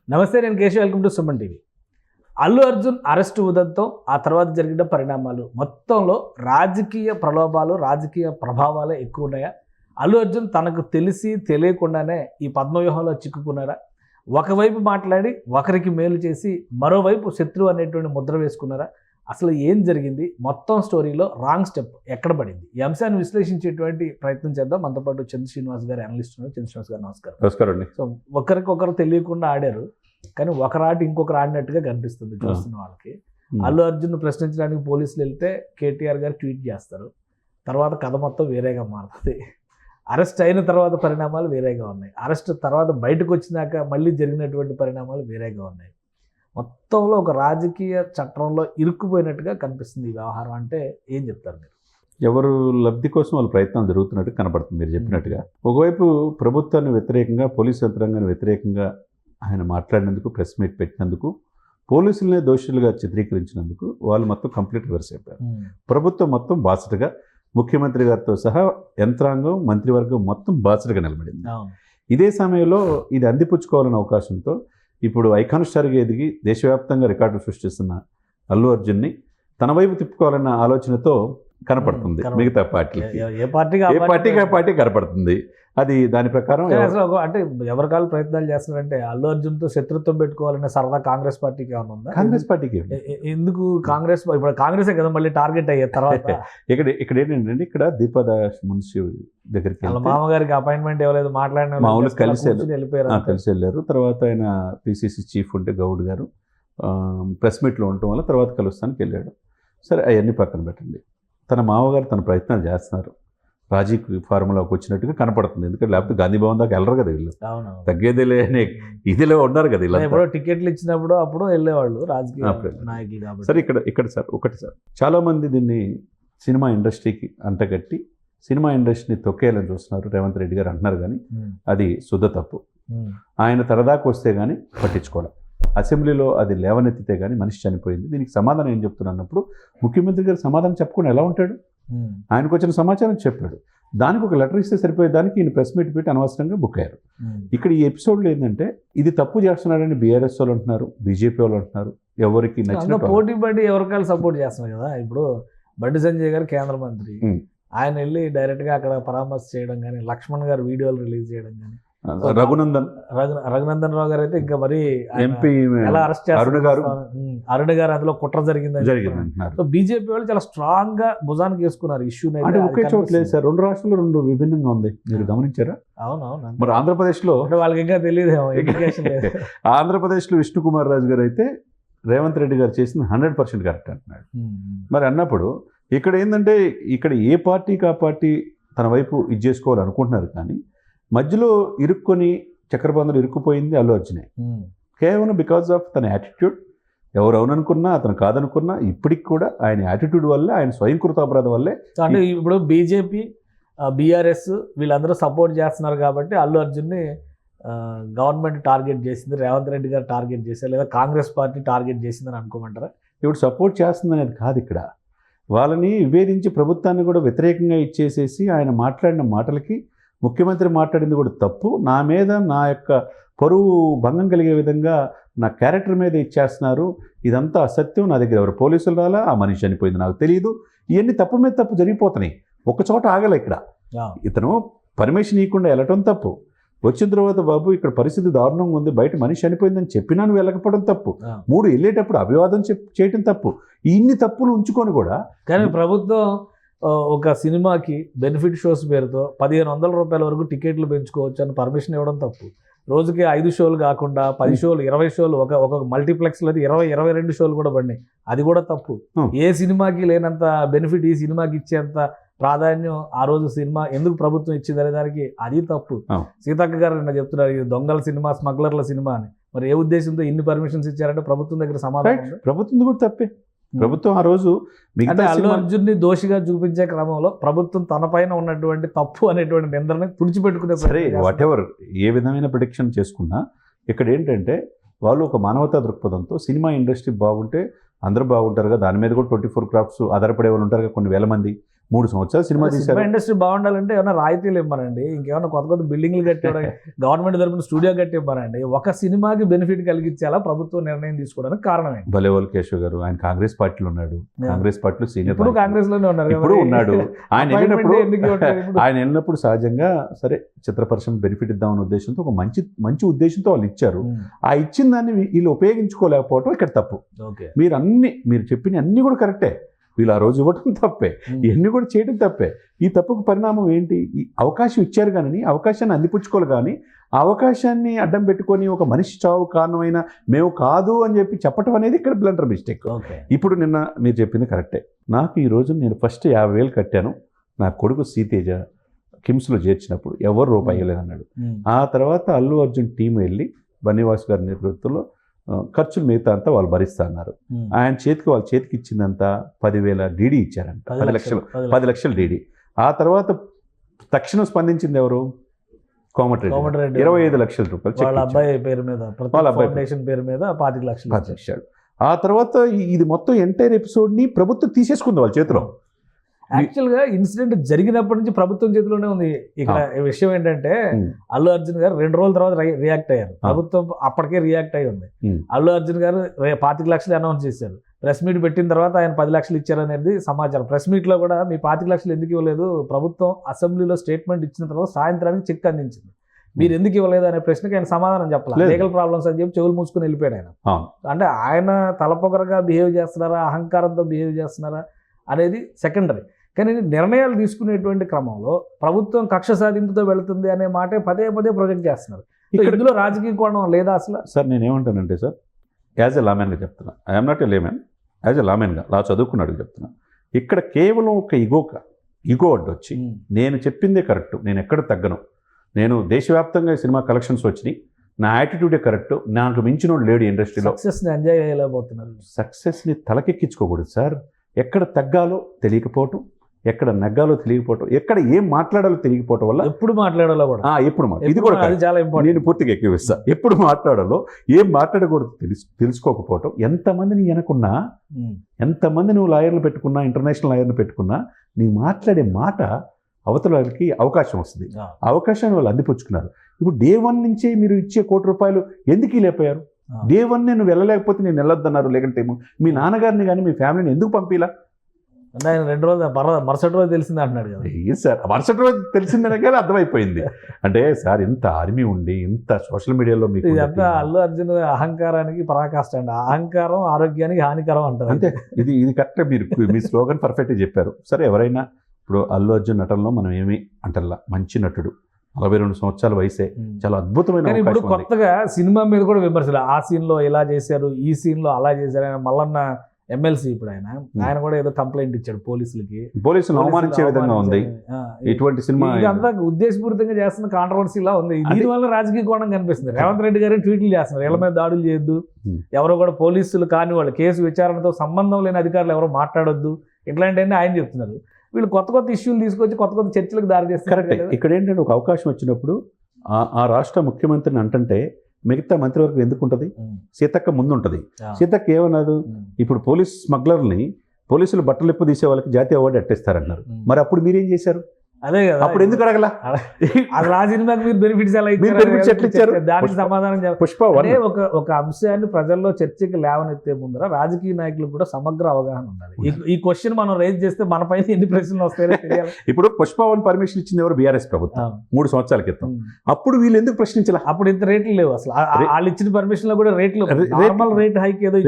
నమస్తే, నేను Keshav. Welcome to Suman TV. Allu Arjun arrest ఉదంతం, ఆ తర్వాత జరిగిన పరిణామాలు మొత్తంలో రాజకీయ ప్రలోభాలు, రాజకీయ ప్రభావాలే ఎక్కువ ఉన్నాయా? అల్లు అర్జున్ తనకు తెలిసి తెలియకుండానే ఈ పద్మవ్యూహంలో చిక్కుకున్నారా? ఒకవైపు మాట్లాడి ఒకరికి మేలు చేసి మరోవైపు శత్రువు అనేటువంటి ముద్ర వేసుకున్నారా? అసలు ఏం జరిగింది? మొత్తం స్టోరీలో రాంగ్ స్టెప్ ఎక్కడ పడింది? ఈ అంశాన్ని విశ్లేషించేటువంటి ప్రయత్నం చేద్దాం. మనతో పాటు చంద్ర శ్రీనివాస్ గారు అనలిస్ట్ ఉన్నారు. చంద్ర శ్రీనివాస్ గారు నమస్కారం. నమస్కారం అండి. సో ఒకరికొకరు తెలియకుండా ఆడారు, కానీ ఒకరు ఆట ఇంకొకరు ఆడినట్టుగా కనిపిస్తుంది చూస్తున్న వాళ్ళకి. అల్లు అర్జున్ ప్రశ్నించడానికి పోలీసులు వెళ్తే కేటీఆర్ గారు ట్వీట్ చేస్తారు. తర్వాత కథ మొత్తం వేరేగా మారుతుంది. అరెస్ట్ అయిన తర్వాత పరిణామాలు వేరేగా ఉన్నాయి. అరెస్ట్ తర్వాత బయటకు వచ్చినాక మళ్ళీ జరిగినటువంటి పరిణామాలు వేరేగా ఉన్నాయి. మొత్తంలో ఒక రాజకీయ చట్రంలో ఇరుక్కుపోయినట్టుగా కనిపిస్తుంది ఈ వ్యవహారం. అంటే ఏం చెప్తారు మీరు? ఎవరు లబ్ధి కోసం వాళ్ళ ప్రయత్నాలు జరుగుతున్నట్టు కనపడుతుంది మీరు చెప్పినట్టుగా. ఒకవైపు ప్రభుత్వాన్ని వ్యతిరేకంగా, పోలీసు యంత్రాంగాన్ని వ్యతిరేకంగా ఆయన మాట్లాడినందుకు, ప్రెస్ మీట్ పెట్టినందుకు, పోలీసులనే దోషులుగా చిత్రీకరించినందుకు వాళ్ళు మొత్తం కంప్లీట్ రివర్స్ అయిపోయారు. ప్రభుత్వం మొత్తం బాసటగా, ముఖ్యమంత్రి గారితో సహా యంత్రాంగం, మంత్రివర్గం మొత్తం బాసటగా నిలబడింది. ఇదే సమయంలో ఇది అందిపుచ్చుకోవాలనే అవకాశంతో ఇప్పుడు ఐకాన్ స్టార్గా ఎదిగి దేశవ్యాప్తంగా రికార్డులు సృష్టిస్తున్న అల్లు అర్జున్ని తన వైపు తిప్పుకోవాలన్న ఆలోచనతో కనపడుతుంది మిగతా పార్టీలకి. ఏ పార్టీ కనపడుతుంది. అది దాని ప్రకారం అంటే ఎవరికాలు ప్రయత్నాలు చేస్తున్నారంటే అల్లు అర్జున్తో శత్రుత్వం పెట్టుకోవాలనే సరదా కాంగ్రెస్ పార్టీకి ఏమైనా ఉందా? కాంగ్రెస్ పార్టీకి ఎందుకు? కాంగ్రెస్ ఇప్పుడు కాంగ్రెసే కదా మళ్ళీ టార్గెట్ అయ్యే తర్వాత. ఇక్కడ ఏంటంటే ఇక్కడ దీపదాస్ మున్సి దగ్గరికి వాళ్ళ మామగారికి అపాయింట్మెంట్ ఇవ్వలేదు, మాట్లాడిన మామూలుగా కలిసి వెళ్ళిపోయారు. వెళ్ళారు. తర్వాత ఆయన పిసిసి చీఫ్ ఉంటే గౌడ్ గారు ప్రెస్ మీట్లో ఉండటం వల్ల తర్వాత కలుస్తానికి వెళ్ళాడు. సరే, అవన్నీ పక్కన పెట్టండి. తన మామగారు తన ప్రయత్నాలు చేస్తున్నారు. రాజకీయ ఫార్ములాకి వచ్చినట్టుగా కనపడుతుంది. ఎందుకంటే లేకపోతే గాంధీ భవన్ దాకా వెళ్ళరు కదా వీళ్ళు. తగ్గేదిలే అనే ఇదిలో ఉన్నారు కదా ఇలా. టికెట్లు ఇచ్చినప్పుడు అప్పుడు వెళ్ళేవాళ్ళు రాజకీయ నాయకులు. సరే, ఇక్కడ సార్ చాలా మంది దీన్ని సినిమా ఇండస్ట్రీకి అంటగట్టి సినిమా ఇండస్ట్రీని తొక్కేయాలని చూస్తున్నారు. రేవంత్ రెడ్డి గారు అంటున్నారు, కానీ అది శుద్ధ తప్పు. ఆయన తరదాకు వస్తే కానీ పట్టించుకోవాలి. అసెంబ్లీలో అది లేవనెత్తితే కానీ మనిషి చనిపోయింది. దీనికి సమాధానం ఏం చెప్తున్నప్పుడు ముఖ్యమంత్రి గారు సమాధానం చెప్పకుండా ఎలా ఉంటాడు? ఆయనకు వచ్చిన సమాచారం చెప్పాడు. దానికి ఒక లెటర్ ఇస్తే సరిపోయే దానికి ఈయన ప్రెస్ మీట్ పెట్టి అనవసరంగా బుక్ అయ్యారు. ఇక్కడ ఈ ఎపిసోడ్లో ఏంటంటే ఇది తప్పు చేస్తున్నారని బీఆర్ఎస్ వాళ్ళు అంటున్నారు, బీజేపీ వాళ్ళు అంటున్నారు. ఎవరికి నచ్చిన పోటీ పడి ఎవరికాలు సపోర్ట్ చేస్తున్నారు కదా. ఇప్పుడు బండి సంజయ్ గారు కేంద్ర మంత్రి, ఆయన వెళ్ళి డైరెక్ట్గా అక్కడ పరామర్శ చేయడం కానీ, లక్ష్మణ్ గారు వీడియోలు రిలీజ్ చేయడం కానీ, రఘునందన్ రావు గారు అయితే ఇంకా మరి ఎంపీ ఎలా అరెస్ట్ చేస్తారు, అరుణ్ గారు అందులో కుట్ర జరిగింది. సో బీజేపీ వాళ్ళు చాలా స్ట్రాంగ్ గా భుజానికి వేసుకున్నారు ఇష్యూ. ఒకే చోట లేదు సార్, రెండు రాష్ట్రాలు రెండు విభిన్నంగా ఉంది. మీరు గమనించారా? అవునవును. మరి ఆంధ్రప్రదేశ్లో వాళ్ళకి ఇంకా తెలియదు. ఆంధ్రప్రదేశ్లో విష్ణు కుమార్ రాజు గారు అయితే రేవంత్ రెడ్డి గారు చేసింది 100% కరెక్ట్ అంటున్నాడు. మరి అన్నప్పుడు ఇక్కడ ఏంటంటే ఇక్కడ ఏ పార్టీకి ఆ పార్టీ తన వైపు ఇది చేసుకోవాలనుకుంటున్నారు, కానీ మధ్యలో ఇరుక్కొని చక్రబంధులు ఇరుక్కుపోయింది అల్లు అర్జునే. కేవలం బికాజ్ ఆఫ్ తన యాటిట్యూడ్. ఎవరు అవుననుకున్నా, అతను కాదనుకున్నా, ఇప్పటికి కూడా ఆయన యాటిట్యూడ్ వల్లే, ఆయన స్వయంకృతాపరాధం వల్లే. అంటే ఇప్పుడు బీజేపీ, బీఆర్ఎస్ వీళ్ళందరూ సపోర్ట్ చేస్తున్నారు కాబట్టి అల్లు అర్జున్ని గవర్నమెంట్ టార్గెట్ చేసింది, రేవంత్ రెడ్డి గారు టార్గెట్ చేశారు, లేదా కాంగ్రెస్ పార్టీ టార్గెట్ చేసిందని అనుకోమంటారా? ఇప్పుడు సపోర్ట్ చేస్తుంది అనేది కాదు. ఇక్కడ వాళ్ళని విభేదించి ప్రభుత్వాన్ని కూడా వ్యతిరేకంగా ఇచ్చేసేసి ఆయన మాట్లాడిన మాటలకి, ముఖ్యమంత్రి మాట్లాడింది కూడా తప్పు, నా మీద నా యొక్క పరువు భంగం కలిగే విధంగా నా క్యారెక్టర్ మీద ఇచ్చేస్తున్నారు, ఇదంతా అసత్యం, నా దగ్గర ఎవరు పోలీసులు రాలా, ఆ మనిషి చనిపోయింది నాకు తెలియదు, ఇవన్నీ తప్పు మీద తప్పు జరిగిపోతున్నాయి. ఒక్కచోట ఆగలే. ఇక్కడ ఇతను పర్మిషన్ ఇవ్వకుండా వెళ్ళటం తప్పు. వచ్చిన తర్వాత బాబు ఇక్కడ పరిస్థితి దారుణంగా ఉంది, బయట మనిషి చనిపోయిందని చెప్పినా నువ్వు వెళ్ళకపోవడం తప్పు. 3 వెళ్ళేటప్పుడు అభివాదం చేయటం తప్పు. ఇన్ని తప్పులు ఉంచుకొని కూడా కానీ ప్రభుత్వం ఒక సినిమాకి బెనిఫిట్ షోస్ పేరుతో 1500 రూపాయల వరకు టికెట్లు పెంచుకోవచ్చు అని పర్మిషన్ ఇవ్వడం తప్పు. రోజుకి 5 షోలు కాకుండా 10 షోలు, 20 షోలు, ఒక మల్టీప్లెక్స్లో 22 షోలు కూడా పడినాయి. అది కూడా తప్పు. ఏ సినిమాకి లేనంత బెనిఫిట్ ఈ సినిమాకి ఇచ్చేంత ప్రాధాన్యం ఆ రోజు సినిమా ఎందుకు ప్రభుత్వం ఇచ్చిందనే దానికి అది తప్పు. సీతక్క గారు నిన్న చెప్తున్నారు ఇది దొంగల సినిమా, స్మగ్లర్ల సినిమా అని. మరి ఏ ఉద్దేశంతో ఇన్ని పర్మిషన్స్ ఇచ్చారంటే ప్రభుత్వం దగ్గర సమాధానం. ప్రభుత్వం కూడా తప్పే. ప్రభుత్వం ఆ రోజు అల్లు అర్జున్ని దోషిగా చూపించే క్రమంలో ప్రభుత్వం తన పైన ఉన్నటువంటి తప్పు అనేటువంటి నిందరని తుడిచిపెట్టుకునే. సరే, వాట్ ఎవర్ ఏ విధమైన ప్రిడిక్షన్ చేసుకున్నా ఇక్కడ ఏంటంటే వాళ్ళు ఒక మానవతా దృక్పథంతో సినిమా ఇండస్ట్రీ బాగుంటే అందరూ బాగుంటారు కదా, దాని మీద కూడా 24 క్రాఫ్ట్స్ ఆధారపడే వాళ్ళు ఉంటారు కదా, కొన్ని వేల మంది. 3 సంవత్సరాలు సినిమా సినిమా తీశారు. ఇండస్ట్రీ బాగుండాలంటే ఏమైనా రాయితీలు ఇవ్వమనండి, ఇంకేమైనా కొత్త కొత్త బిల్డింగ్లు కట్టేయడం, గవర్నమెంట్ తరపున స్టూడియో కట్టి ఇవ్వమనండి. ఒక సినిమాకి బెనిఫిట్ కలిగించేలా ప్రభుత్వం నిర్ణయం తీసుకోవడానికి కారణం ఏంటి? బలేవల్ కేశవ్ గారు ఆయన కాంగ్రెస్ పార్టీలో ఉన్నాడు, కాంగ్రెస్ పార్టీలో సీనియర్ ఇప్పుడు కాంగ్రెస్ లోనే ఉన్నారు ఇప్పుడు కదా. ఉన్నాడు. ఆయన Appointment వెళ్ళినప్పుడు ఎందుకు ఇవ్వట్లేదు ఇప్పుడు? ఆయన వెళ్ళినప్పుడు సహజంగా సరే చిత్ర పరిశ్రమ బెనిఫిట్ ఇద్దామనే ఉద్దేశంతో ఒక మంచి ఉద్దేశంతో వాళ్ళు ఇచ్చారు. ఆ ఇచ్చిన దాన్ని వీళ్ళు ఉపయోగించుకోలేకపోవడం ఇక్కడ తప్పు. ఓకే. మీరు చెప్పిన అన్ని కూడా కరెక్టే, వీళ్ళు ఆ రోజు ఇవ్వడం తప్పే, ఇవన్నీ కూడా చేయడం తప్పే. ఈ తప్పుకు పరిణామం ఏంటి? ఈ అవకాశం ఇచ్చారు కానీ అవకాశాన్ని అందిపుచ్చుకోవాలి, కానీ ఆ అవకాశాన్ని అడ్డం పెట్టుకొని ఒక మనిషి చావు కారణమైన మేము కాదు అని చెప్పి చెప్పటం అనేది ఇక్కడ బ్లండర్ మిస్టేక్. ఇప్పుడు నిన్న మీరు చెప్పింది కరెక్టే. నాకు ఈ రోజు నేను ఫస్ట్ 50,000 కట్టాను, నా కొడుకు సీతేజ కిమ్స్లో చేర్చినప్పుడు ఎవరు రూపాయి ఇవ్వలేదన్నాడు. ఆ తర్వాత అల్లు అర్జున్ టీం వెళ్ళి బన్నీవాస్ గారి నేతృత్వంలో ఖర్చులు మిగతా అంతా వాళ్ళు భరిస్తా అన్నారు. ఆయన వాళ్ళ చేతికి ఇచ్చిందంతా 10,000 డీడీ ఇచ్చారంట, 10 లక్షలు డీడీ. ఆ తర్వాత తక్షణం స్పందించింది ఎవరు? కోమటిరెడ్డి 25 లక్షల రూపాయలు చెక్ వాళ్ళ ఇచ్చాడు. అబ్బాయి పేరు మీద, ఫౌండేషన్ పేరు మీద 25 లక్షలు ఇచ్చాడు. ఆ తర్వాత ఇది మొత్తం ఎంటైర్ ఎపిసోడ్ని ప్రభుత్వం తీసేసుకుంది వాళ్ళ చేతిలో. యాక్చువల్గా ఇన్సిడెంట్ జరిగినప్పటి నుంచి ప్రభుత్వం చేతిలోనే ఉంది. ఇక్కడ విషయం ఏంటంటే అల్లు అర్జున్ గారు 2 రోజుల తర్వాత రియాక్ట్ అయ్యారు. ప్రభుత్వం అప్పటికే రియాక్ట్ అయి ఉంది. అల్లు అర్జున్ గారు 25 లక్షలు అనౌన్స్ చేశారు. ప్రెస్ మీట్ పెట్టిన తర్వాత ఆయన 10 లక్షలు ఇచ్చారనేది సమాచారం. ప్రెస్ మీట్లో కూడా మీ 25 లక్షలు ఎందుకు ఇవ్వలేదు, ప్రభుత్వం అసెంబ్లీలో స్టేట్మెంట్ ఇచ్చిన తర్వాత సాయంత్రానికి చెక్ అందించింది, మీరు ఎందుకు ఇవ్వలేదు అనే ప్రశ్నకి ఆయన సమాధానం చెప్పాలి. లీగల్ ప్రాబ్లమ్స్ అని చెప్పి చెవులు మూసుకుని వెళ్ళిపోయాడు ఆయన. అంటే ఆయన తలపొగరగా బిహేవ్ చేస్తున్నారా, అహంకారంతో బిహేవ్ చేస్తున్నారా అనేది సెకండరీ. కానీ నిర్ణయాలు తీసుకునేటువంటి క్రమంలో ప్రభుత్వం కక్ష సాధింపుతో వెళుతుంది అనే మాట పదే ప్రొజెక్ట్ చేస్తున్నారు. ఇందులో రాజకీయ కోణం లేదా అసలు? సార్ నేనేమంటానంటే సార్, యాజ్ ఎ లామెన్గా చెప్తున్నా, I'm not a layman, as a లామెన్గా లా చదువుకున్నాడు చెప్తున్నా. ఇక్కడ కేవలం ఒక ఇగో అడ్డొచ్చి నేను చెప్పిందే కరెక్ట్, నేను ఎక్కడ తగ్గను, నేను దేశవ్యాప్తంగా సినిమా కలెక్షన్స్ వచ్చినాయి, నా యాటిట్యూడే కరెక్ట్, నాకు మించినోడు లేడు ఇండస్ట్రీలో, సక్సెస్ని ఎంజాయ్ చేయలేకపోతున్నారు. సక్సెస్ని తలకెక్కించుకోకూడదు సార్. ఎక్కడ తగ్గాలో తెలియకపోవటం, ఎక్కడ నగ్గాలో తెలియకపోవటం, ఎక్కడ ఏం మాట్లాడాలో తెలియకపోవటం వల్ల ఎప్పుడు మాట్లాడాలో కూడా ఇది కూడా చాలా ఇంపార్టెంట్. నేను పూర్తిగా ఎక్కువిస్తా. ఎప్పుడు మాట్లాడాలో ఏం మాట్లాడకూడదు తెలుసుకోకపోవటం. ఎంతమందిని వెనకున్నా, ఎంతమంది నువ్వు లాయర్లు పెట్టుకున్నా, ఇంటర్నేషనల్ లాయర్లు పెట్టుకున్నా, నీ మాట్లాడే మాట అవతల వాళ్ళకి అవకాశం వస్తుంది. అవకాశాన్ని వాళ్ళు అందిపుచ్చుకున్నారు. ఇప్పుడు డే 1 నుంచే మీరు ఇచ్చే ₹1 ఎందుకు లేపారు? డే 1 నేను వెళ్ళలేకపోతే నేను వెళ్ళొద్దన్నారు. లేకంటే మీ నాన్నగారిని కానీ మీ ఫ్యామిలీని ఎందుకు పంపిలా? ఆయన 2 రోజులు మరుసటి రోజు తెలిసింది అంటున్నాడు కదా. సార్ మరుసటి రోజు తెలిసిందనే కానీ అర్థమైపోయింది. అంటే సార్ ఇంత ఆర్మీ ఉండి, ఇంత సోషల్ మీడియాలో మీకు ఇదంతా అల్లు అర్జున్ అహంకారానికి పరాకాష్ట అండి. అహంకారం ఆరోగ్యానికి హానికరం అంటారు. అంతే. ఇది కరెక్ట్గా మీ స్లోగన్ పర్ఫెక్ట్గా చెప్పారు. సరే, ఎవరైనా ఇప్పుడు అల్లు అర్జున్ నటనలో మనం ఏమి అంటల్లా, మంచి నటుడు, 42 సంవత్సరాల వయసే, చాలా అద్భుతమైన. ఇప్పుడు కొత్తగా సినిమా మీద కూడా విమర్శలు, ఆ సీన్ లో ఇలా చేశారు, ఈ సీన్ లో అలా చేశారు. ఆయన మల్లన్న ఎమ్మెల్సీ, ఇప్పుడు ఆయన కూడా ఏదో కంప్లైంట్ ఇచ్చాడు పోలీసులు అవమానించే విధంగా ఉంది ఇటువంటి సినిమా. ఇదంతా ఉద్దేశపూరితంగా చేస్తున్న కాంట్రవర్సీలా ఉంది. దీనివల్ల రాజకీయ కోణం కనిపిస్తుంది. రేవంత్ రెడ్డి గారు ట్వీట్లు చేస్తున్నారు, ఇళ్ల మీద దాడులు చేయొద్దు, ఎవరో కూడా పోలీసులు కాని వాళ్ళు, కేసు విచారణతో సంబంధం లేని అధికారులు ఎవరో మాట్లాడొద్దు, ఇట్లాంటివన్నీ ఆయన చెప్తున్నారు. వీళ్ళు కొత్త ఇష్యూలు తీసుకొచ్చి కొత్త చర్చలకు దారి చేస్తారు. కరెక్ట్. ఇక్కడ ఏంటంటే ఒక అవకాశం వచ్చినప్పుడు ఆ రాష్ట్ర ముఖ్యమంత్రిని అంటే మిగతా మంత్రివర్గం ఎందుకు ఉంటుంది? సీతక్క ముందు ఉంటుంది. సీతక్క ఏమన్నారు? ఇప్పుడు పోలీసులు బట్టలు ఎప్పు తీసే వాళ్ళకి జాతీయ అవార్డు అట్టేస్తారన్నారు. మరి అప్పుడు మీరేం చేశారు? అదే కదా, అప్పుడు ఎందుకు అడగలా? ఆ సినిమాకి మీరు బెనిఫిట్స్ ఎలా ఇచ్చారు? దానికి సమాధానం పుష్ప ఒక అంశాన్ని ప్రజల్లో చర్చకి లేవనెత్తే ముందర రాజకీయ నాయకులకు కూడా సమగ్ర అవగాహన ఉండాలి. ఈ క్వశ్చన్ మనం రేజ్ చేస్తే మన పైన ఎన్ని ప్రశ్నలు వస్తాయో తెలియాలి. ఇప్పుడు పుష్ప 1 పర్మిషన్ ఇచ్చింది ఎవరు? బీఆర్ఎస్ ప్రభుత్వం 3 సంవత్సరాల క్రితం. అప్పుడు వీళ్ళు ఎందుకు ప్రశ్నించాలి? అప్పుడు ఇంత రేట్లు లేవు అసలు. వాళ్ళు ఇచ్చిన పర్మిషన్ లో కూడా రేట్లు, నార్మల్ రేట్ హైక్ ఏదో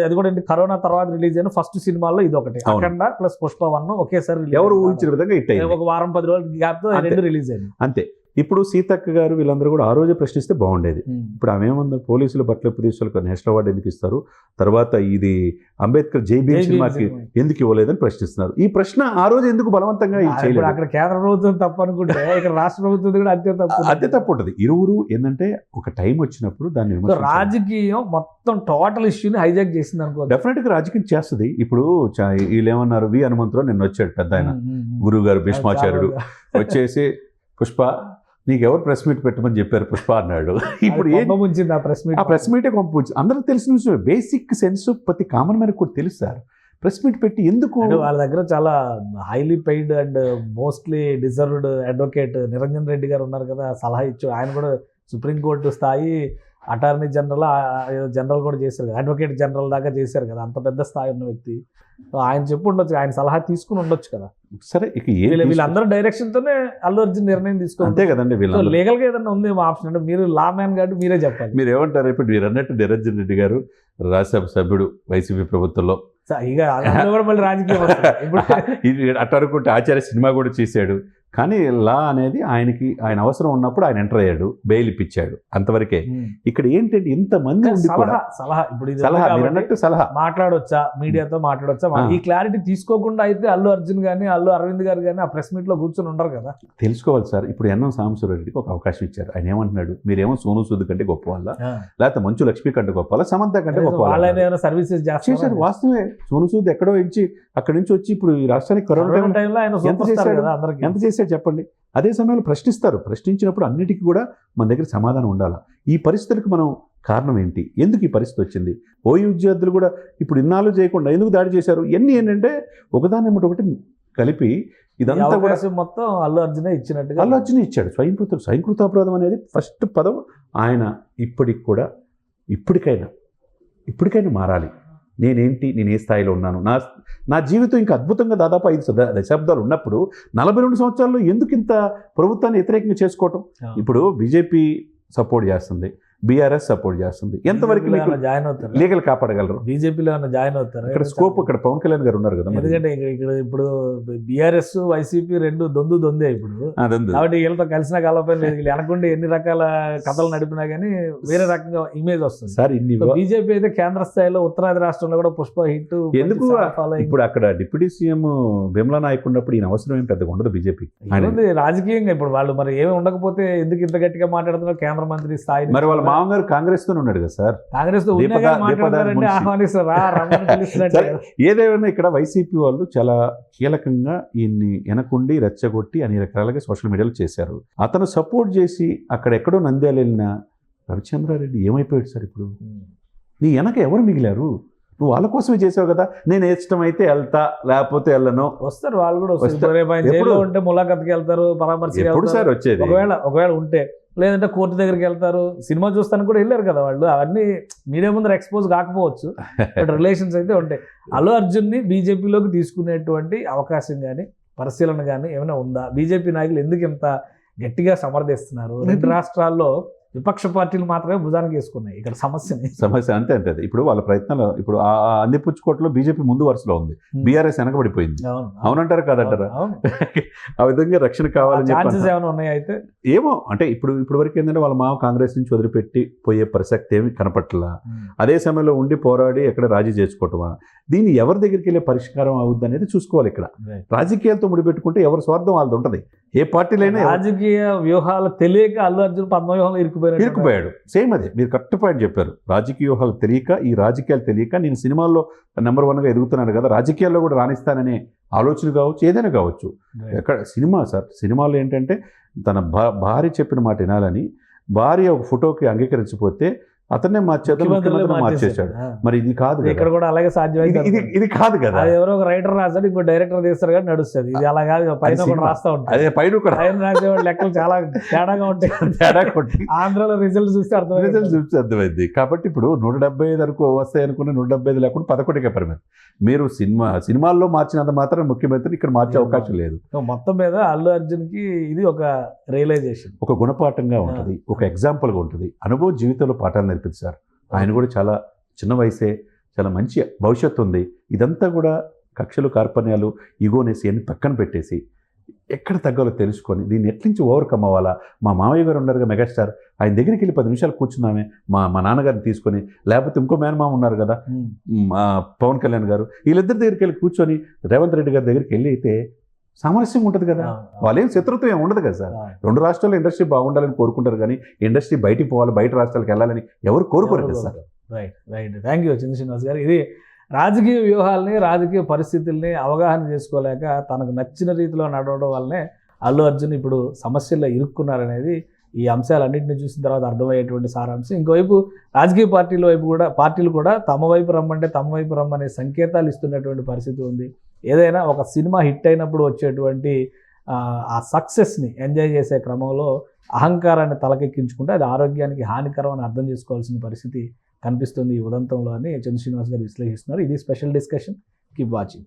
అది కూడా కరోనా తర్వాత రిలీజ్ అయిన ఫస్ట్ సినిమాల్లో ఇది ఒకటి. అఖండ ప్లస్ పుష్ప 1 ఒకేసారి ఎవరు ఊహించిన విధంగా హిట్ అయ్యింది. ఒక 10 రోజుల గ్యాప్ తో 2 రిలీజ్ అయింది అంతే. ఇప్పుడు సీతక్క గారు వీళ్ళందరూ కూడా ఆ రోజే ప్రశ్నిస్తే బాగుండేది. ఇప్పుడు ఆమె ఏముంది? పోలీసులు బట్టలు ప్రదేశాలకు నేషనల్ అవార్డు ఎందుకు ఇస్తారు, తర్వాత ఇది అంబేద్కర్ జై భీమ్ సినిమాకి ఎందుకు ఇవ్వలేదని ప్రశ్నిస్తున్నారు. ఈ ప్రశ్న ఆ రోజు ఎందుకు బలవంతంగా చేయలేదు? అక్కడ కేంద్ర ప్రభుత్వం తప్పు అనుకుంటే ఇక్కడ రాష్ట్ర ప్రభుత్వం కూడా అంతే తప్పు ఉంటుంది. ఇరువురు ఏంటంటే ఒక టైం వచ్చినప్పుడు దాన్ని రాజకీయం మొత్తం టోటల్ ఇష్యూని హైజాక్ చేసింది అనుకో. డెఫినెట్ గా రాజకీయం చేస్తుంది. ఇప్పుడు వీళ్ళు ఏమన్నారు? వి హనుమంతరావు నిన్న వచ్చాడు, పెద్ద ఆయన గురువు గారు భీష్మాచార్యుడు వచ్చేసి, పుష్ప నీకు ఎవరు ప్రెస్ మీట్ పెట్టమని చెప్పారు పుష్ప అన్నాడు. ఇప్పుడు ఆ ప్రెస్ మీటే కొంపొచ్చింది. అందరికి తెలిసిన విషయం, బేసిక్ సెన్స్ ప్రతి కామన్ మ్యాన్ కూడా తెలుసు సార్. ప్రెస్ మీట్ పెట్టి ఎందుకు అంటే వాళ్ళ దగ్గర చాలా highly paid and mostly deserved advocate Niranjan Reddy గారు ఉన్నారు కదా, సలహా ఇచ్చు. ఆయన కూడా సుప్రీంకోర్టు స్థాయి అటార్నీ జనరల్ కూడా చేశారు కదా, అడ్వకేట్ జనరల్ దాకా చేశారు కదా, అంత పెద్ద స్థాయి ఉన్న వ్యక్తి. సో ఆయన చెప్పు ఉండొచ్చు, ఆయన సలహా తీసుకుని ఉండొచ్చు కదా. సరే ఇక వీళ్ళందరూ డైరెక్షన్ తోనే అల్లు అర్జున్ నిర్ణయం తీసుకోవాలి. అంతే కదండి. వీళ్ళు లీగల్ గా ఏదైనా ఉంది ఆప్షన్ అంటే మీరు లా మ్యాన్ కాబట్టి మీరే చెప్పాలి. మీరు ఏమంటారు? ఇప్పుడు మీరు అన్నట్టు నిరంజన్ రెడ్డి గారు రాజ్యసభ సభ్యుడు వైసీపీ ప్రభుత్వంలో, ఇక అందులో కూడా మళ్ళీ రాజకీయం వస్తుంది. ఇప్పుడు అట్లా అనుకుంటే ఆచార్య సినిమా కూడా చేశాడు. కానీ లా అనేది ఆయన అవసరం ఉన్నప్పుడు ఆయన ఎంటర్ అయ్యాడు, బెయిల్ ఇప్పించాడు, అంతవరకే. ఇక్కడ ఏంటంటే ఇంతమంది ఉండి కూడా సలహా ఇప్పుడు ఇది సలహా మీరు అన్నట్టు సలహా మాట్లాడొచ్చా, మీడియాతో మాట్లాడొచ్చా, ఈ క్లారిటీ తీసుకోకుండా అయితే అల్లు అర్జున్ గానీ అల్లు అరవింద్ గారు కానీ ఆ ప్రెస్ మీట్ లో కూర్చొని ఉండరు కదా. తెలుసుకోవాలి సార్. ఇప్పుడు ఎన్ఎం సాంబశివరెడ్డికి ఒక అవకాశం ఇచ్చారు. ఆయన ఏమంటున్నాడు? మీరేమో సోను సూద్ కంటే గొప్ప వాళ్ళ, లేకపోతే మంచు లక్ష్మి కంటే గొప్ప వాళ్ళ, సమంత కంటే గొప్ప వాళ్ళ సర్వీసెస్ చేశారు. వాస్తవమే. సోను సూద్ ఎక్కడో ఇచ్చి అక్కడి నుంచి వచ్చి ఇప్పుడు ఈ రాష్ట్రానికి కరోనా టైంలో ఎంత చేశాడు చెప్పండి. అదే సమయంలో ప్రశ్నించినప్పుడు అన్నిటికీ కూడా మన దగ్గర సమాధానం ఉండాలా. ఈ పరిస్థితులకు మనం కారణం ఏంటి, ఎందుకు ఈ పరిస్థితి వచ్చింది, ఓయూ విద్యార్థులు కూడా ఇప్పుడు ఇన్నాళ్ళు చేయకుండా ఎందుకు దాడి చేశారు, ఇవన్నీ ఏంటంటే ఒకదాని ఒకటి కలిపి ఇదంతా కూడా మొత్తం అల్లు అర్జునే ఇచ్చినట్టుగా అల్లు అర్జునే ఇచ్చాడు. స్వయంకృతాపరాధం అనేది ఫస్ట్ పదం. ఆయన ఇప్పటికైనా మారాలి. నేను ఏ స్థాయిలో ఉన్నాను, నా జీవితం ఇంకా అద్భుతంగా దాదాపు 5 దశాబ్దాలు ఉన్నప్పుడు 42 సంవత్సరాల్లో ఎందుకు ఇంత ప్రభుత్వాన్ని వ్యతిరేకంగా చేసుకోవటం? ఇప్పుడు బీజేపీ సపోర్ట్ చేస్తుంది, బీఆర్ఎస్ సపోర్ట్ చేస్తుంది, ఎంతవరకు జాయిన్ అవుతారు, లీగల్ కాపాడగలరు? బీజేపీలో జాయిన్ అవుతారు. ఇక్కడ స్కోప్ ఇక్కడ పవన్ కళ్యాణ్ గారు ఉన్నారు కదా. ఎందుకంటే ఇక్కడ ఇప్పుడు బీఆర్ఎస్ వైసీపీ రెండు దొందే ఇప్పుడు, కాబట్టి వీళ్ళతో కలిసిన కలపని లేదు. వీళ్ళు అనకుండా ఎన్ని రకాల కథలు నడిపినా కానీ వేరే రకంగా ఇమేజ్ వస్తుంది సార్. బీజేపీ అయితే కేంద్ర స్థాయిలో ఉత్తరాది రాష్ట్రంలో కూడా పుష్ప హిట్ ఎందుకు. ఇప్పుడు అక్కడ డిప్యూటీ సీఎం బిమలా నాయక్ ఉన్నప్పుడు ఈయన అవసరం ఏం పెద్దగా ఉండదు బీజేపీ రాజకీయంగా. ఇప్పుడు వాళ్ళు మరి ఏమి ఉండకపోతే ఎందుకు ఇంత గట్టిగా మాట్లాడుతున్నారు కేంద్ర మంత్రి స్థాయి? మరి వాళ్ళ మామగారు కాంగ్రెస్ తో ఉన్నాడు కదా సార్. కాంగ్రెస్ తో ఏదేమైనా ఇక్కడ వైసీపీ వాళ్ళు చాలా కీలకంగా ఈయన్ని వెనకుండి రెచ్చగొట్టి అన్ని రకాలుగా సోషల్ మీడియాలో చేశారు. అతను సపోర్ట్ చేసి అక్కడెక్కడో నంద్యాల వెళ్ళిన రవిచంద్రారెడ్డి ఏమైపోయాడు సార్? ఇప్పుడు నీ వెనక ఎవరు మిగిలారు? నువ్వు వాళ్ళ కోసమే చేసావు కదా. నేను ఇష్టమైతే వెళ్తా, లేకపోతే వెళ్ళను. వస్తారు వాళ్ళు కూడా వస్తారు. ఉంటే ములాఖత్కి వెళ్తారు, పరామర్శ సార్ వచ్చేది. ఒకవేళ ఉంటే, లేదంటే కోర్టు దగ్గరికి వెళ్తారు. సినిమా చూస్తానికి కూడా వెళ్ళారు కదా వాళ్ళు. అవన్నీ మీడియా ముందర ఎక్స్పోజ్ కాకపోవచ్చు, బట్ రిలేషన్స్ అయితే ఉంటాయి. అల్లు అర్జున్ని బీజేపీలోకి తీసుకునేటువంటి అవకాశం కానీ పరిశీలన కానీ ఏమైనా ఉందా? బీజేపీ నాయకులు ఎందుకు ఇంత గట్టిగా సమర్థిస్తున్నారు? 2 రాష్ట్రాల్లో విపక్ష పార్టీలు మాత్రమే భుజానికి వేసుకున్నాయి ఇక్కడ సమస్య అంతే. ఇప్పుడు వాళ్ళ ప్రయత్నాలు ఇప్పుడు అందిపుచ్చుకోటలో బీజేపీ ముందు వరుసలో ఉంది, బీఆర్ఎస్ వెనకబడిపోయింది. అవునంటారా కాదంటారా? ఆ విధంగా రక్షణ కావాలని ఉన్నాయి. అయితే ఏమో అంటే ఇప్పుడు వరకు ఏంటంటే వాళ్ళ మామ కాంగ్రెస్ నుంచి వదిలిపెట్టి పోయే ప్రసక్తి ఏమి కనపట్లా. అదే సమయంలో ఉండి పోరాడి ఎక్కడ రాజీ చేసుకోవటమా? దీన్ని ఎవరి దగ్గరికి వెళ్ళే పరిష్కారం అవుద్ది అనేది చూసుకోవాలి. ఇక్కడ రాజకీయాలతో ముడిపెట్టుకుంటే ఎవరి స్వార్థం వాళ్ళది ఉంటుంది. ఏ పార్టీలైనా రాజకీయ వ్యూహాలు తెలియక అల్లు అర్జున్ పద్మవ్యూహంలో ఇరుక్కుపోయాడు. సేమ్ అదే మీరు కరెక్ట్ పాయింట్ చెప్పారు. రాజకీయ వ్యూహాలు తెలియక, ఈ రాజకీయాలు తెలియక నేను సినిమాల్లో నెంబర్ 1గా ఎదుగుతున్నాను కదా, రాజకీయాల్లో కూడా రాణిస్తాననే ఆలోచన కావచ్చు, ఏదైనా కావచ్చు. ఎక్కడ సినిమాలో ఏంటంటే తన భార్య చెప్పిన మాట వినాలని భార్య ఒక ఫోటోకి అంగీకరించకపోతే అతన్నే మార్చేశాడు. మరి ఇది కాదు, ఇక్కడ కూడా అలాగే సాధ్యమైంది. ఇది కాదు కదా. ఎవరో ఒక రైటర్ రాస్తాడు, ఇంకో డైరెక్టర్ తీస్తారు కానీ నడుస్తుంది. ఇది అలా కాదు, పైన కూడా రాస్తా ఉంటాయి. అదే పైన రాసేవాడు లెక్కలు చాలా తేడాగా ఉంటాయి. ఆంధ్రాలో రిజల్ట్ చూస్తే అర్థమైంది. కాబట్టి ఇప్పుడు 175 వరకు వస్తాయి అనుకున్న 175 లేకుండా 11కే పరిమితం. మీరు సినిమాల్లో మార్చినంత మాత్రం ముఖ్యమంత్రిని ఇక్కడ మార్చే అవకాశం లేదు. మొత్తం మీద అల్లు అర్జున్ కి ఇది ఒక రియలైజేషన్, ఒక గుణపాఠంగా ఉంటుంది, ఒక ఎగ్జాంపుల్గా ఉంటుంది. అనుభవం జీవితంలో పాఠాలు నేర్పింది సార్. ఆయన కూడా చాలా చిన్న వయసే, చాలా మంచి భవిష్యత్తు ఉంది. ఇదంతా కూడా కక్షలు, కార్పణ్యాలు, ఈగోనేసి అన్ని పక్కన పెట్టేసి ఎక్కడ తగ్గాలో తెలుసుకొని దీన్ని ఎట్లించి ఓవర్కమ్ అవ్వాలా. మా మామయ్య గారు ఉన్నారుగా మెగాస్టార్, ఆయన దగ్గరికి వెళ్ళి 10 నిమిషాలు కూర్చున్నామే, మా నాన్నగారిని తీసుకొని, లేకపోతే ఇంకో మేనమామ ఉన్నారు కదా పవన్ కళ్యాణ్ గారు, వీళ్ళిద్దరి దగ్గరికి వెళ్ళి కూర్చొని రేవంత్ రెడ్డి గారి దగ్గరికి వెళ్ళి అయితే సామరస్యం ఉంటుంది కదా. వాళ్ళేం శత్రుత్వం ఏమి ఉండదు కదా సార్. 2 రాష్ట్రాల్లో ఇండస్ట్రీ బాగుండాలని కోరుకుంటారు కానీ ఇండస్ట్రీ బయటికి పోవాలి, బయట రాష్ట్రాలకు వెళ్ళాలని ఎవరు కోరుకోరు కదా సార్. రైట్. థ్యాంక్ యూ చంద్ర శ్రీనివాస్ గారు. ఇది రాజకీయ వ్యూహాలని, రాజకీయ పరిస్థితుల్ని అవగాహన చేసుకోలేక తనకు నచ్చిన రీతిలో నడవడం వల్లనే అల్లు అర్జున్ ఇప్పుడు సమస్యల్లో ఇరుక్కున్నారనేది ఈ అంశాలన్నింటినీ చూసిన తర్వాత అర్థమయ్యేటువంటి సారాంశం. ఇంకోవైపు రాజకీయ పార్టీలు కూడా తమ వైపు రమ్మనే సంకేతాలు ఇస్తున్నటువంటి పరిస్థితి ఉంది. ఏదైనా ఒక సినిమా హిట్ అయినప్పుడు వచ్చేటువంటి ఆ సక్సెస్ని ఎంజాయ్ చేసే క్రమంలో అహంకారాన్ని తలకెక్కించుకుంటే అది ఆరోగ్యానికి హానికరం అని అర్థం చేసుకోవాల్సిన పరిస్థితి కనిపిస్తుంది ఈ ఉదంతంలో అని చంద్ర శ్రీనివాస్ గారు విశ్లేషిస్తున్నారు. ఇది స్పెషల్ డిస్కషన్. Keep watching.